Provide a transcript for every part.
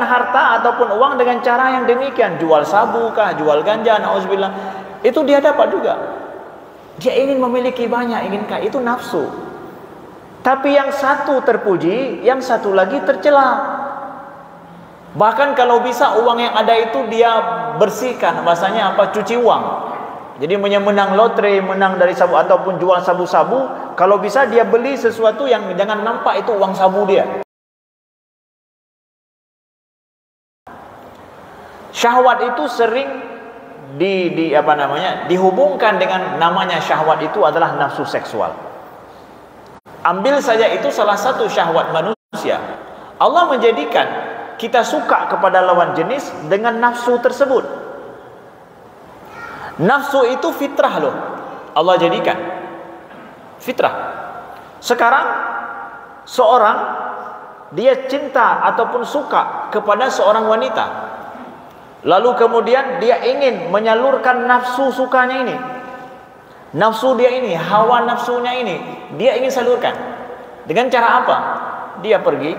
harta ataupun uang dengan cara yang demikian, jual sabu kah, jual ganja, nauzubillah, itu dia dapat juga. Dia ingin memiliki banyak, inginkah, itu nafsu. Tapi yang satu terpuji, yang satu lagi tercela. Bahkan kalau bisa uang yang ada itu dia bersihkan, bahasanya apa, cuci uang. Jadi menang lotre, menang dari sabu ataupun jual sabu-sabu, kalau bisa dia beli sesuatu yang jangan nampak itu uang sabu dia. Syahwat itu sering dihubungkan dengan namanya syahwat itu adalah nafsu seksual. Ambil saja itu salah satu syahwat manusia. Allah menjadikan kita suka kepada lawan jenis dengan nafsu tersebut. Nafsu itu fitrah loh, Allah jadikan fitrah. Sekarang seorang dia cinta ataupun suka kepada seorang wanita, lalu kemudian dia ingin menyalurkan nafsu sukanya ini, nafsu dia ini, hawa nafsunya ini, dia ingin salurkan. Dengan cara apa? Dia pergi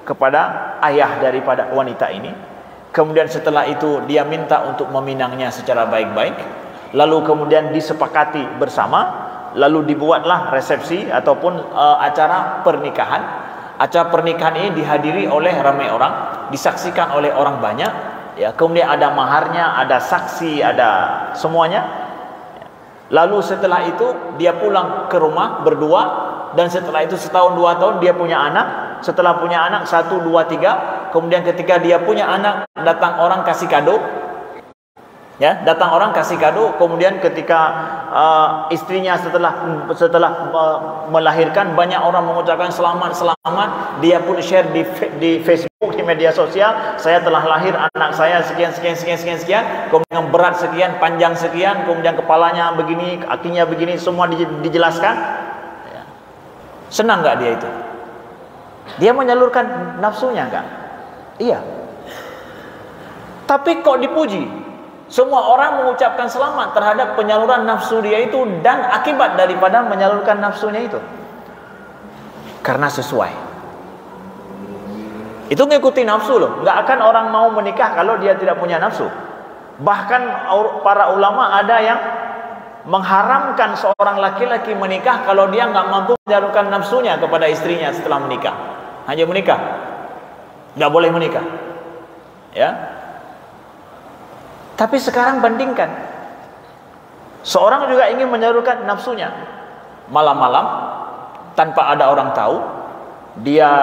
kepada ayah daripada wanita ini, kemudian setelah itu dia minta untuk meminangnya secara baik-baik, lalu kemudian disepakati bersama, lalu dibuatlah resepsi ataupun acara pernikahan. Acara pernikahan ini dihadiri oleh ramai orang, disaksikan oleh orang banyak, ya, kemudian ada maharnya, ada saksi, ada semuanya. Lalu setelah itu dia pulang ke rumah berdua, dan setelah itu setahun 2 tahun dia punya anak. Setelah punya anak 1, 2, 3, kemudian ketika dia punya anak datang orang kasih kado, ya, datang orang kasih kado. Kemudian ketika istrinya setelah melahirkan, banyak orang mengucapkan selamat, dia pun share di Facebook, di media sosial, saya telah lahir, anak saya sekian, kemudian berat sekian, panjang sekian, kemudian kepalanya begini, kakinya begini, semua dijelaskan. Ya. Senang nggak dia itu? Dia menyalurkan nafsunya nggak? Iya. Tapi kok dipuji? Semua orang mengucapkan selamat terhadap penyaluran nafsu dia itu dan akibat daripada menyalurkan nafsunya itu. Karena sesuai. Itu ngikuti nafsu loh. Nggak akan orang mau menikah kalau dia tidak punya nafsu. Bahkan para ulama ada yang mengharamkan seorang laki-laki menikah kalau dia nggak mampu menyalurkan nafsunya kepada istrinya setelah menikah. Hanya menikah, nggak boleh menikah. Ya. Tapi sekarang bandingkan, seorang juga ingin menyalurkan nafsunya malam-malam tanpa ada orang tahu, dia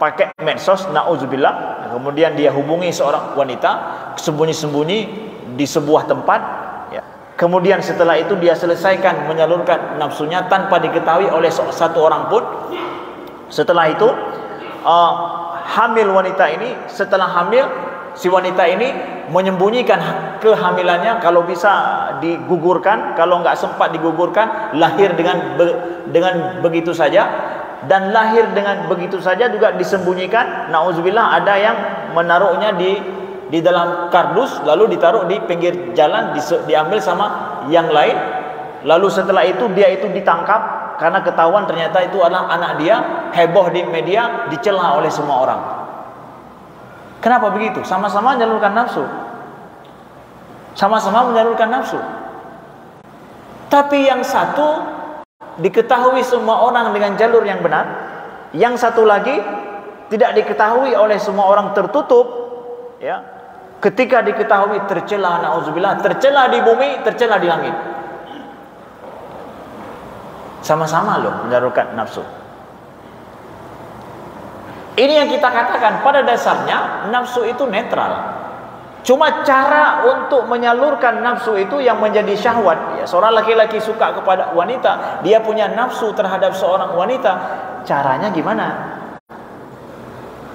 pakai medsos, na'udzubillah, kemudian dia hubungi seorang wanita sembunyi-sembunyi di sebuah tempat, ya. Kemudian setelah itu dia selesaikan menyalurkan nafsunya tanpa diketahui oleh satu orang pun. Setelah itu hamil wanita ini, setelah hamil si wanita ini menyembunyikan kehamilannya, kalau bisa digugurkan, kalau nggak sempat digugurkan, lahir dengan begitu saja, dan lahir dengan begitu saja juga disembunyikan. Nauzubillah, ada yang menaruhnya di dalam kardus, lalu ditaruh di pinggir jalan, diambil sama yang lain. Lalu setelah itu dia itu ditangkap karena ketahuan ternyata itu adalah anak dia, heboh di media, dicela oleh semua orang. Kenapa begitu? Sama-sama menyalurkan nafsu. Sama-sama menyalurkan nafsu. Tapi yang satu diketahui semua orang dengan jalur yang benar, yang satu lagi tidak diketahui oleh semua orang, tertutup, ya. Ketika diketahui tercela, nauzubillah, tercela di bumi, tercela di langit. Sama-sama loh menyalurkan nafsu. Ini yang kita katakan, pada dasarnya nafsu itu netral. Cuma cara untuk menyalurkan nafsu itu yang menjadi syahwat. Ya, seorang laki-laki suka kepada wanita, dia punya nafsu terhadap seorang wanita, caranya gimana?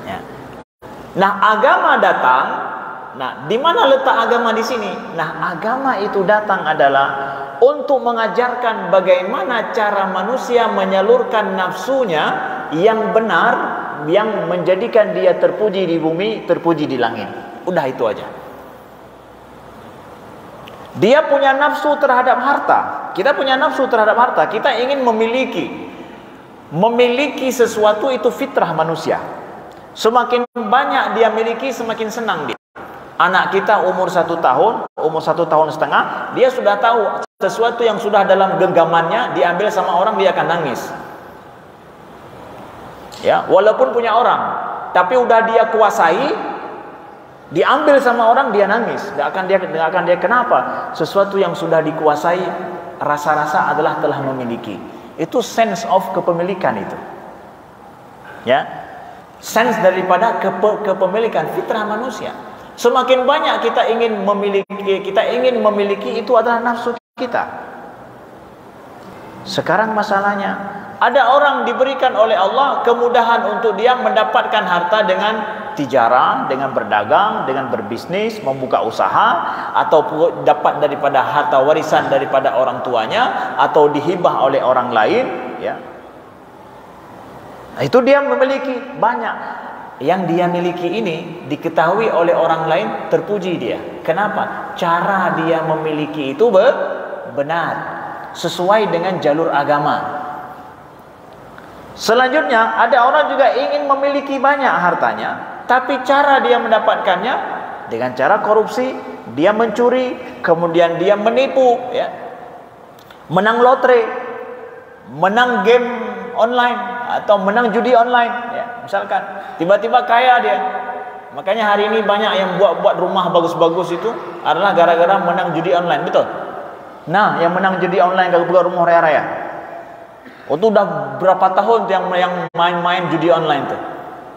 Ya. Nah, agama datang. Nah, di mana letak agama di sini? Nah, agama itu datang adalah untuk mengajarkan bagaimana cara manusia menyalurkan nafsunya yang benar, yang menjadikan dia terpuji di bumi, terpuji di langit. Udah itu aja. Dia punya nafsu terhadap harta, kita punya nafsu terhadap harta, kita ingin memiliki sesuatu, itu fitrah manusia. Semakin banyak dia miliki, semakin senang dia. Anak kita umur 1 tahun, umur 1,5 tahun, dia sudah tahu sesuatu yang sudah dalam genggamannya diambil sama orang, dia akan nangis. Ya, walaupun punya orang, tapi udah dia kuasai, diambil sama orang, dia nangis. Tidak akan dia kenapa? Sesuatu yang sudah dikuasai, rasa-rasa adalah telah memiliki. Itu sense of kepemilikan itu. Ya, sense daripada kepemilikan fitrah manusia. Semakin banyak kita ingin memiliki, itu adalah nafsu kita. Sekarang masalahnya, ada orang diberikan oleh Allah kemudahan untuk dia mendapatkan harta dengan tijarah, dengan berdagang, dengan berbisnis, membuka usaha, atau dapat daripada harta warisan daripada orang tuanya, atau dihibah oleh orang lain, ya. Itu dia memiliki banyak. Yang dia miliki ini diketahui oleh orang lain, terpuji dia. Kenapa? Cara dia memiliki itu benar, sesuai dengan jalur agama. Selanjutnya, ada orang juga ingin memiliki banyak hartanya, tapi cara dia mendapatkannya dengan cara korupsi, dia mencuri, kemudian dia menipu, ya, menang lotre, menang game online, atau menang judi online, ya. Misalkan tiba-tiba kaya dia. Makanya hari ini banyak yang buat rumah bagus-bagus itu adalah gara-gara menang judi online, betul? Nah, yang menang judi online kalau buka rumah raya-raya. Oh, itu udah berapa tahun yang main-main judi online tuh.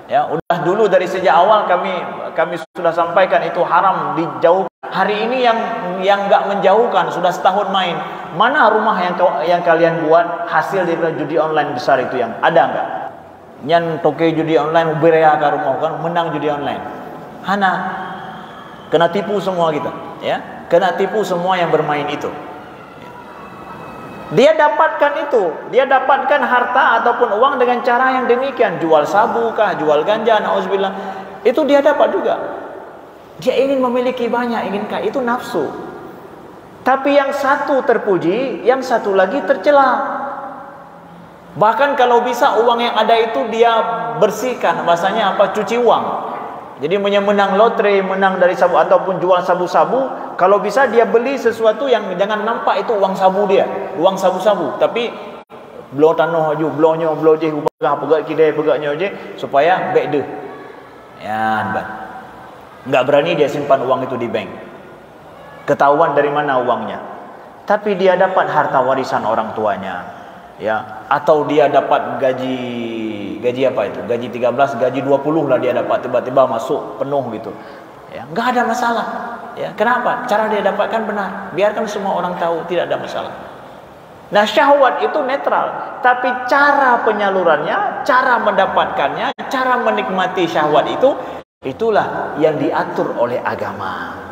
Ya, udah dulu dari sejak awal kami sudah sampaikan itu haram, dijauh. Hari ini yang enggak menjauhkan, sudah setahun main. Mana rumah yang kalian buat hasil dari judi online besar itu yang ada enggak? Nyan toke judi online berea ke rumah kan menang judi online. Hana kena tipu semua kita, ya. Kena tipu semua yang bermain itu. Dia dapatkan itu, dia dapatkan harta ataupun uang dengan cara yang demikian, jual sabu kah, jual ganja, nauzubillah. Itu dia dapat juga. Dia ingin memiliki banyak, inginkah, itu nafsu. Tapi yang satu terpuji, yang satu lagi tercela. Bahkan kalau bisa uang yang ada itu dia bersihkan, bahasanya apa, cuci uang. Jadi menang lotre, menang dari sabu ataupun jual sabu-sabu, kalau bisa dia beli sesuatu yang jangan nampak itu uang sabu dia, uang sabu-sabu, tapi blow tanah aja, blownya blow je ubah pegat kidai pegatnya aja supaya baik deh. Ya, enggak berani dia simpan uang itu di bank. Ketahuan dari mana uangnya. Tapi dia dapat harta warisan orang tuanya, ya, atau dia dapat gaji apa itu, gaji 13, gaji 20 lah dia dapat, tiba-tiba masuk penuh gitu, ya, enggak ada masalah, ya. Kenapa? Cara dia dapatkan benar, biarkan semua orang tahu, tidak ada masalah. Nah, syahwat itu netral, tapi cara penyalurannya, cara mendapatkannya, cara menikmati syahwat itu, itulah yang diatur oleh agama.